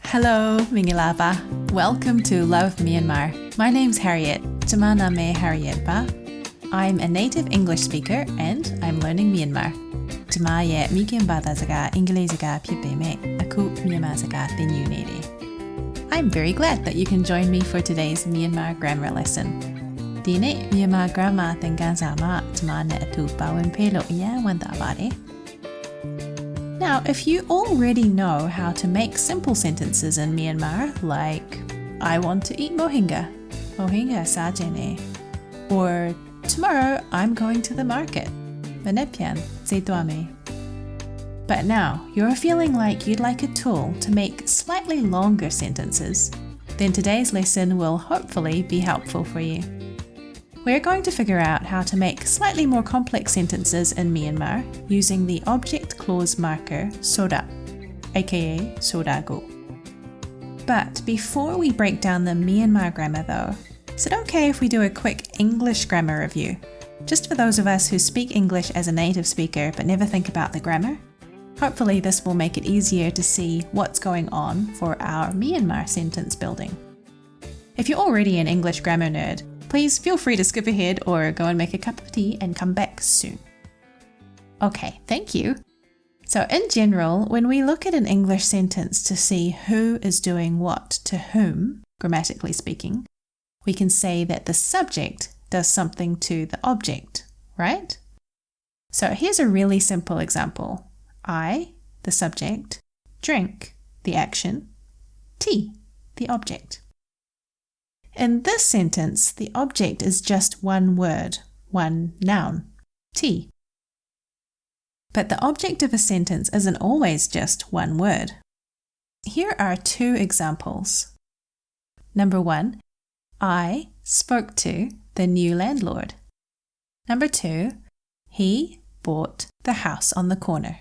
Hello, Mingilaba. Welcome to Love Myanmar. My name's Harriet. Tamana me Harriet ba. I'm a native English speaker and I'm learning Myanmar. Tama ye Mikin Bada Zaga English Zaga Pipe me Aku Myanmar Zaga Tinu Nere. I'm very glad that you can join me for today's Myanmar grammar lesson. Dine Myanmar grammar tengan sama Tamana atu bawin pelo iya wanda abare. Now, if you already know how to make simple sentences in Myanmar, like, I want to eat mohinga, mohinga sajene, or tomorrow I'm going to the market, manepian zetuame. But now, you're feeling like you'd like a tool to make slightly longer sentences, then today's lesson will hopefully be helpful for you. We're going to figure out how to make slightly more complex sentences in Myanmar using the object clause marker soda, aka sodago. But before we break down the Myanmar grammar though, is it okay if we do a quick English grammar review? Just for those of us who speak English as a native speaker but never think about the grammar? Hopefully this will make it easier to see what's going on for our Myanmar sentence building. If you're already an English grammar nerd, please feel free to skip ahead or go and make a cup of tea and come back soon. Okay, thank you. So in general, when we look at an English sentence to see who is doing what to whom, grammatically speaking, we can say that the subject does something to the object, right? So here's a really simple example. I, the subject, drink, the action, tea, the object. In this sentence, the object is just one word, one noun, tea. But the object of a sentence isn't always just one word. Here are two examples. Number 1, I spoke to the new landlord. Number 2, he bought the house on the corner.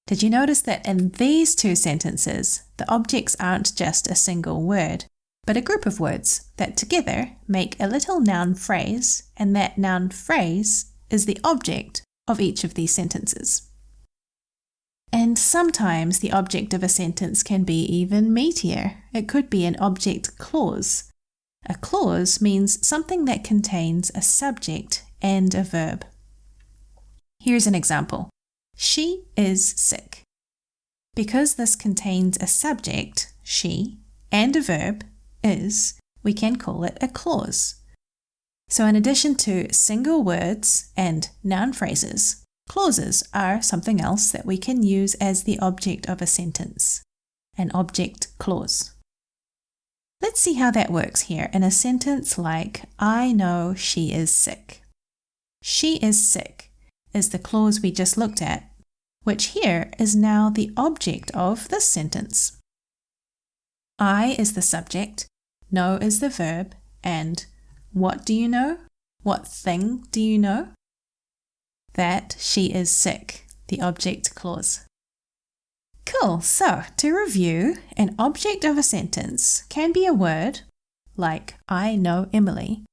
Did you notice that in these two sentences, the objects aren't just a single word, but a group of words that together make a little noun phrase, and that noun phrase is the object of each of these sentences. And sometimes the object of a sentence can be even meatier. It could be an object clause. A clause means something that contains a subject and a verb. Here's an example. She is sick. Because this contains a subject, she, and a verb, is, we can call it a clause. So in addition to single words and noun phrases, clauses are something else that we can use as the object of a sentence, an object clause. Let's see how that works here in a sentence like, I know she is sick. She is sick is the clause we just looked at, which here is now the object of this sentence. I is the subject, know is the verb, and what do you know? What thing do you know? That she is sick, the object clause. Cool, so to review, an object of a sentence can be a word, like I know Emily,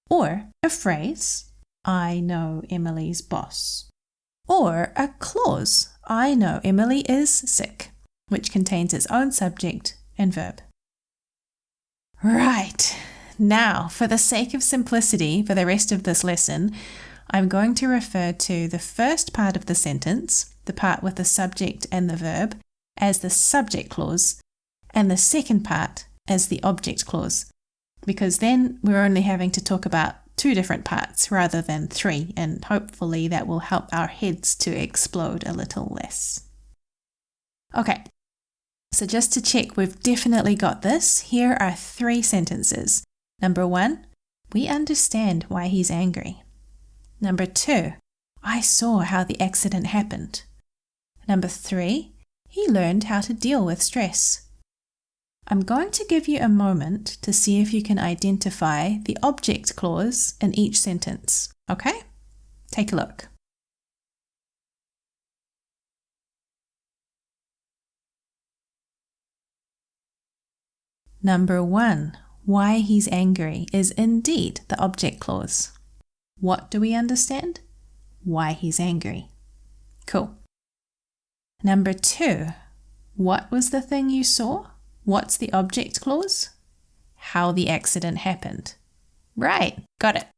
or a phrase, I know Emily's boss, or a clause, I know Emily is sick, which contains its own subject and verb. Right, now for the sake of simplicity for the rest of this lesson, I'm going to refer to the first part of the sentence, the part with the subject and the verb, as the subject clause, and the second part as the object clause, because then we're only having to talk about two different parts rather than three, and hopefully that will help our heads to explode a little less. Okay. So just to check we've definitely got this, here are 3 sentences. Number 1, we understand why he's angry. Number 2, I saw how the accident happened. Number 3, he learned how to deal with stress. I'm going to give you a moment to see if you can identify the object clause in each sentence, okay? Take a look. Number 1, why he's angry is indeed the object clause. What do we understand? Why he's angry. Cool. Number 2, What was the thing you saw? What's the object clause? How the accident happened. Right, got it.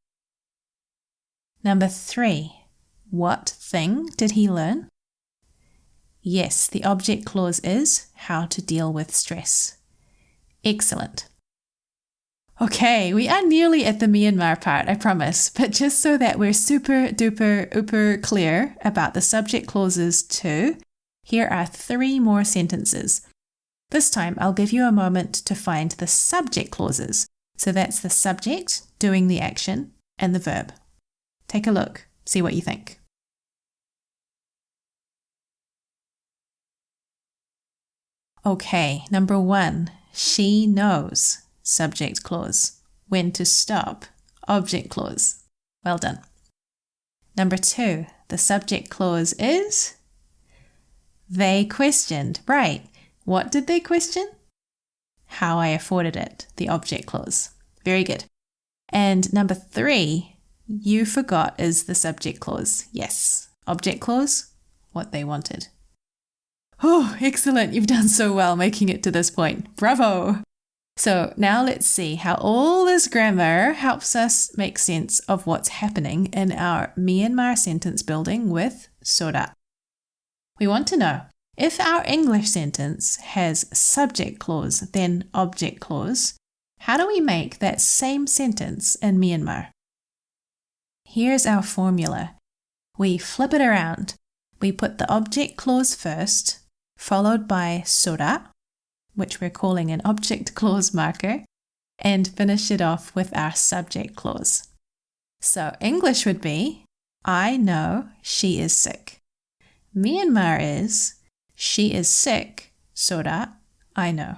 Number 3. What thing did he learn? Yes, the object clause is how to deal with stress. Excellent. Okay, we are nearly at the Myanmar part, I promise, but just so that we're super duper uber clear about the subject clauses too, here are 3 more sentences. This time I'll give you a moment to find the subject clauses. So that's the subject doing the action and the verb. Take a look, see what you think. Okay, number 1, she knows, subject clause. When to stop, object clause. Well done. Number 2, the subject clause is they questioned. Right. What did they question? How I afforded it, the object clause. Very good. And number 3, you forgot is the subject clause. Yes. Object clause, what they wanted. Oh, excellent. You've done so well making it to this point. Bravo. So now let's see how all this grammar helps us make sense of what's happening in our Myanmar sentence building with Sora. We want to know, if our English sentence has subject clause, then object clause, how do we make that same sentence in Myanmar? Here's our formula. We flip it around. We put the object clause first, followed by Sora, which we're calling an object clause marker, and finish it off with our subject clause. So English would be, I know she is sick. Myanmar is, she is sick, Sora, I know.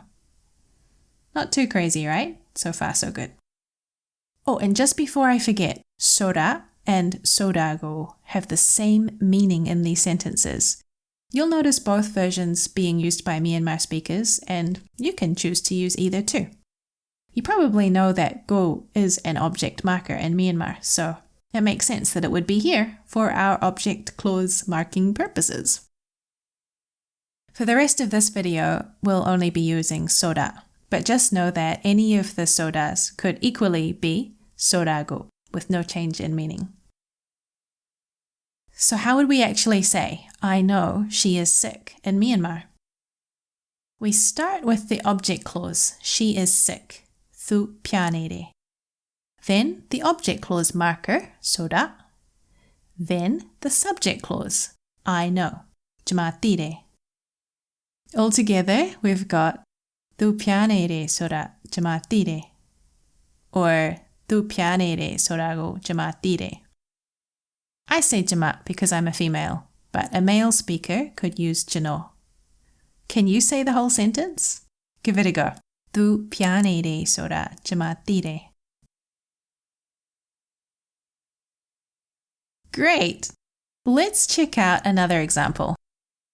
Not too crazy, right? So far, so good. Oh, and just before I forget, Sora and Sodago have the same meaning in these sentences. You'll notice both versions being used by Myanmar speakers, and you can choose to use either too. You probably know that go is an object marker in Myanmar, so it makes sense that it would be here for our object clause marking purposes. For the rest of this video, we'll only be using Soda, but just know that any of the Sodas could equally be Sodago, with no change in meaning. So how would we actually say, I know she is sick in Myanmar? We start with the object clause, she is sick, thu pyanere. Then the object clause marker, Soda. Then the subject clause, I know, jamatire. Altogether, we've got thu pyanere Soda jamatire, or thu pyanere Sodago jamatire. I say jamat because I'm a female, but a male speaker could use jano. Can you say the whole sentence? Give it a go. Tu pyanere Sora jamatire. Great! Let's check out another example.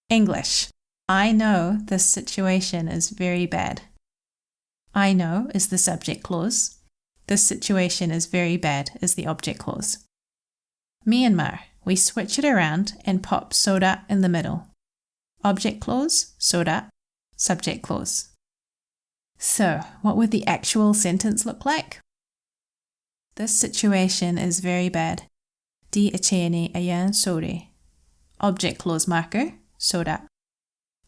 English. I know this situation is very bad. I know is the subject clause. This situation is very bad is the object clause. Myanmar. We switch it around and pop Soda in the middle. Object clause, Soda, subject clause. So, what would the actual sentence look like? This situation is very bad. Di achene ayan sore. Object clause marker, Soda.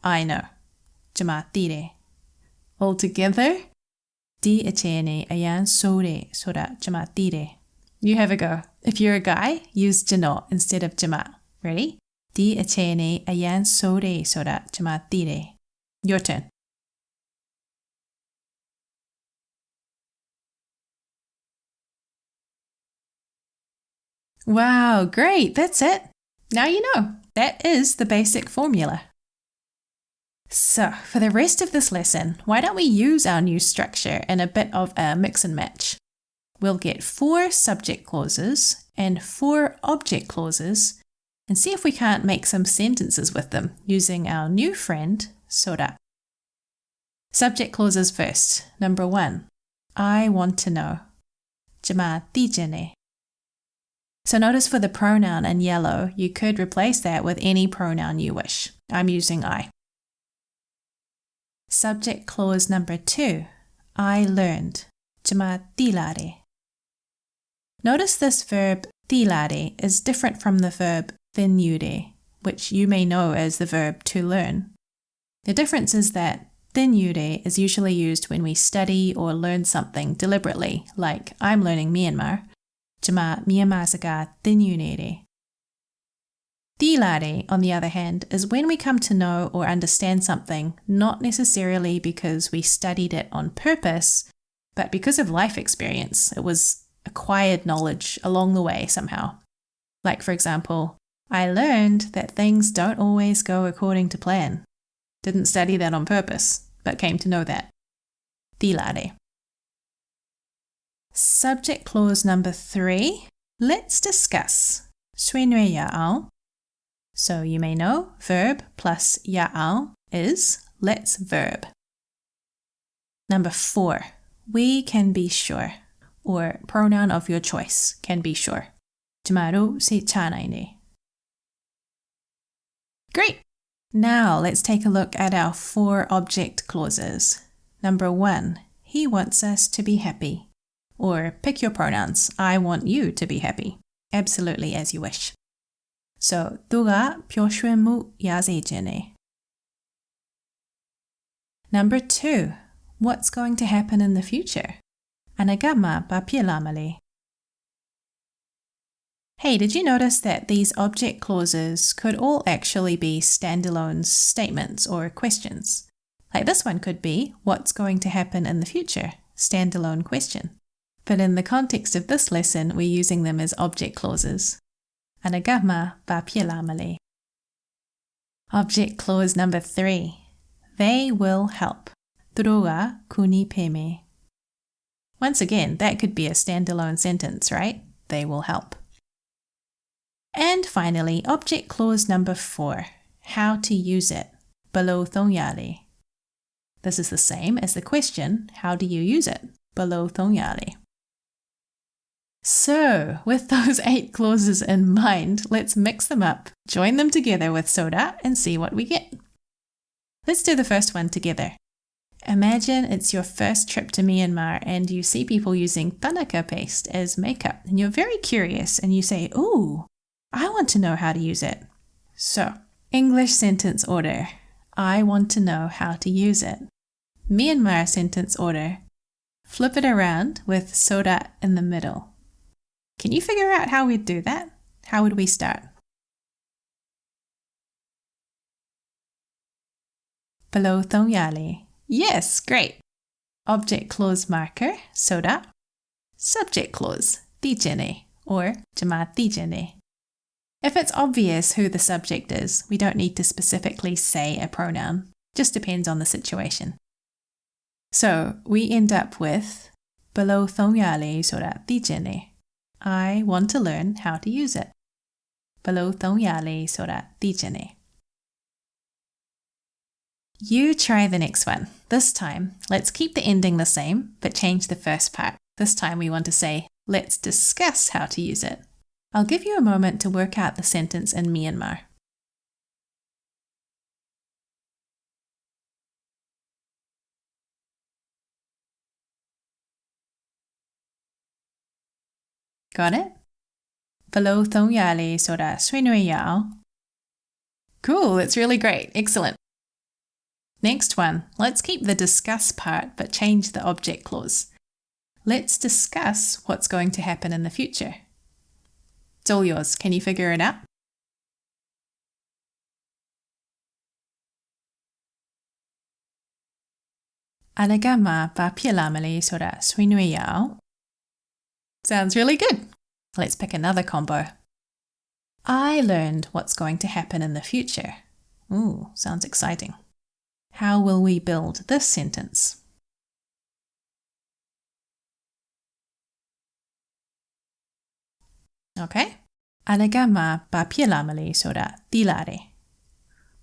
I know. Jamatire. Altogether, di achene ayan sore, Soda jamatire. You have a go. If you're a guy, use jano instead of jama. Ready? Di achene ayan sore Soda jamatire. Your turn. Wow, great. That's it. Now you know. That is the basic formula. So, for the rest of this lesson, why don't we use our new structure in a bit of a mix and match? We'll get 4 subject clauses and 4 object clauses and see if we can't make some sentences with them using our new friend, Soda. Subject clauses first. Number 1. I want to know. Jama tijene. So notice for the pronoun in yellow, you could replace that with any pronoun you wish. I'm using I. Subject clause number 2. I learned. Chama tilare. Notice this verb tilare is different from the verb thinure, which you may know as the verb to learn. The difference is that thinure is usually used when we study or learn something deliberately, like I'm learning Myanmar. Chama Myanmar saka thinure. Tilare, on the other hand, is when we come to know or understand something not necessarily because we studied it on purpose, but because of life experience. It was acquired knowledge along the way somehow. Like, for example, I learned that things don't always go according to plan. Didn't study that on purpose, but came to know that. Tilare. Subject clause number 3. Let's discuss. Suenue ya'al. So you may know verb plus ya'al is let's verb. Number 4. We can be sure. Or pronoun of your choice, can be sure. Tumaru se chanaine. Great! Now let's take a look at our 4 object clauses. Number 1. He wants us to be happy. Or pick your pronouns. I want you to be happy. Absolutely as you wish. So, 누가 표시무 야세제네. Number 2. What's going to happen in the future? Anagama papielamale. Hey, did you notice that these object clauses could all actually be standalone statements or questions? Like this one could be, what's going to happen in the future? Standalone question. But in the context of this lesson, we're using them as object clauses. Anagama papielamale. Object clause number 3. They will help. Droga kuni peme. Once again, that could be a standalone sentence, right? They will help. And finally, object clause number 4. How to use it. Below thongyale. This is the same as the question, how do you use it? Below thongyale. So, with those 8 clauses in mind, let's mix them up, join them together with soda, and see what we get. Let's do the first one together. Imagine it's your first trip to Myanmar and you see people using Tanaka paste as makeup, and you're very curious and you say, ooh, I want to know how to use it. So, English sentence order. I want to know how to use it. Myanmar sentence order. Flip it around with soda in the middle. Can you figure out how we'd do that? How would we start? Below thongyale. Yes, great. Object clause marker, soda. Subject clause, tijene, or jama tijene. If it's obvious who the subject is, we don't need to specifically say a pronoun. Just depends on the situation. So we end up with below thongyale soda tijene. I want to learn how to use it. Below thongyale soda tijene. You try the next one. This time, let's keep the ending the same, but change the first part. This time we want to say, let's discuss how to use it. I'll give you a moment to work out the sentence in Myanmar. Got it? Below thongyale soda suenue yao. Cool, that's really great. Excellent. Next one, let's keep the discuss part but change the object clause. Let's discuss what's going to happen in the future. It's all yours. Can you figure it out? Anagama papielamale soda suenue yao. Sounds really good. Let's pick another combo. I learned what's going to happen in the future. Ooh, sounds exciting. How will we build this sentence? Okay. Anagama papielamale soda tilare.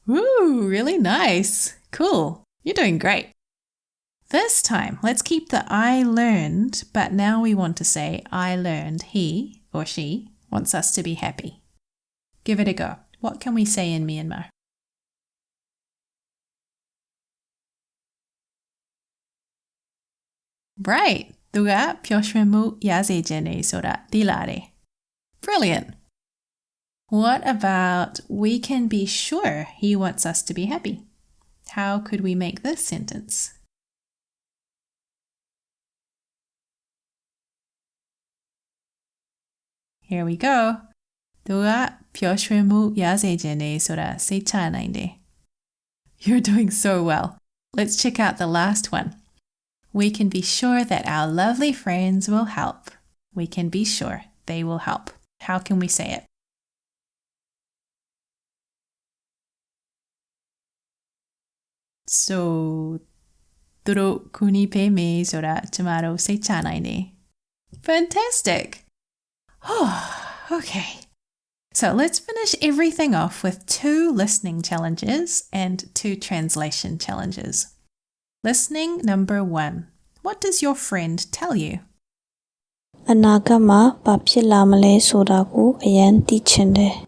Ooh, really nice. Cool. You're doing great. This time, let's keep the I learned, but now we want to say I learned he or she wants us to be happy. Give it a go. What can we say in Myanmar? Right. 누가 표심을 야세제네 소라 딜라레. Brilliant. What about we can be sure he wants us to be happy? How could we make this sentence? Here we go. 누가 표심을 야세제네 소라 세차나인데. You're doing so well. Let's check out the last one. We can be sure that our lovely friends will help. We can be sure they will help. How can we say it? So, duro kuni pe me sora tomorrow se chanaine. Fantastic! Oh, okay. So let's finish everything off with 2 listening challenges and 2 translation challenges. Listening number 1. What does your friend tell you? Anagama ba phit la ma le soda ko ayan ti chin de.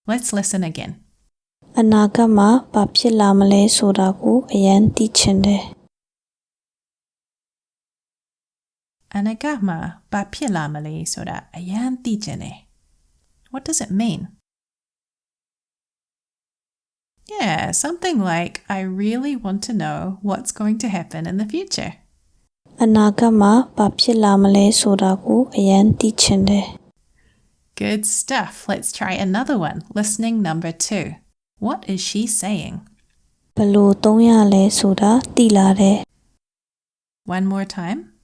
Let's listen again. Anagama ba phit la ma le soda ko ayan ti chin de. Anagama ba phit la ma le soda ayan ti chin de. What does it mean? Yeah, something like, I really want to know what's going to happen in the future. Anagama ba phit la ma le soda ko ayan ti chin de. Good stuff. Let's try another one. Listening number 2. What is she saying? Balo tong ya le soda ti la de. One more time.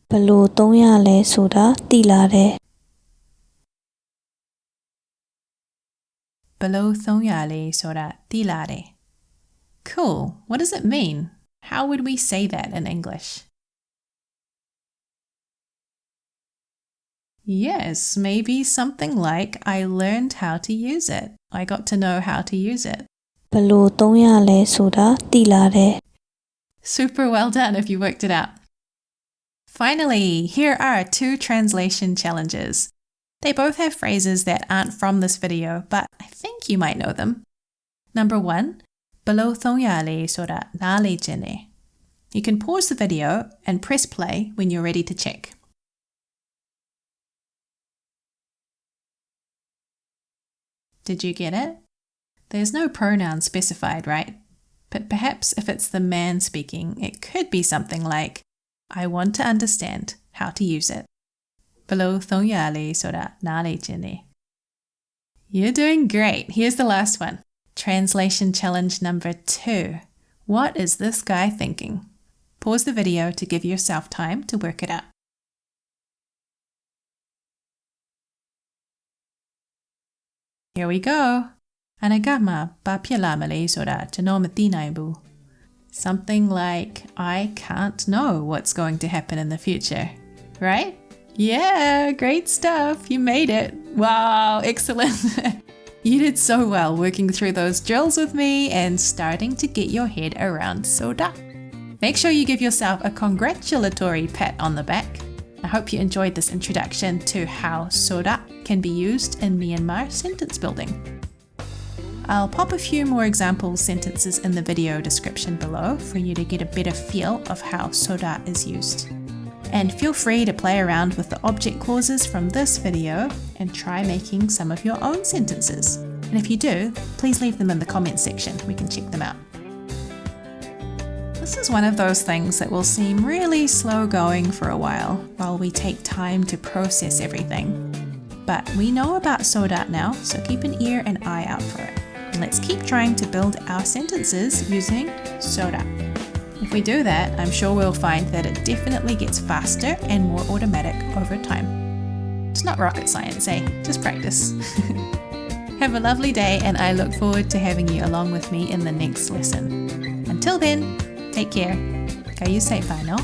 Balo tong ya le soda ti la de. Below thongyale sora tilare. Cool. What does it mean? How would we say that in English? Yes, maybe something like, I learned how to use it. I got to know how to use it. Balo tong ya le soda ti la de. Super well done if you worked it out. Finally, here are 2 translation challenges. They both have phrases that aren't from this video, but I think you might know them. Number 1, Below thongyale sora nale jene. You can pause the video and press play when you're ready to check. Did you get it? There's no pronoun specified, right? But perhaps if it's the man speaking, it could be something like, I want to understand how to use it. Below thongyale sora nale jene. You're doing great. Here's the last one. Translation challenge number 2. What is this guy thinking? Pause the video to give yourself time to work it out. Here we go. Anagama ba pialamale sora tanomatinaibu. Something like, I can't know what's going to happen in the future. Right? Yeah, great stuff. You made it. Wow, excellent. You did so well working through those drills with me and starting to get your head around soda. Make sure you give yourself a congratulatory pat on the back. I hope you enjoyed this introduction to how soda can be used in Myanmar sentence building. I'll pop a few more example sentences in the video description below for you to get a better feel of how soda is used. And feel free to play around with the object clauses from this video and try making some of your own sentences. And if you do, please leave them in the comments section. We can check them out. This is one of those things that will seem really slow going for a while we take time to process everything. But we know about soda now, so keep an ear and eye out for it. And let's keep trying to build our sentences using soda. If we do that, I'm sure we'll find that it definitely gets faster and more automatic over time. It's not rocket science, eh? Just practice. Have a lovely day, and I look forward to having you along with me in the next lesson. Until then, take care. Kayu say bye, no?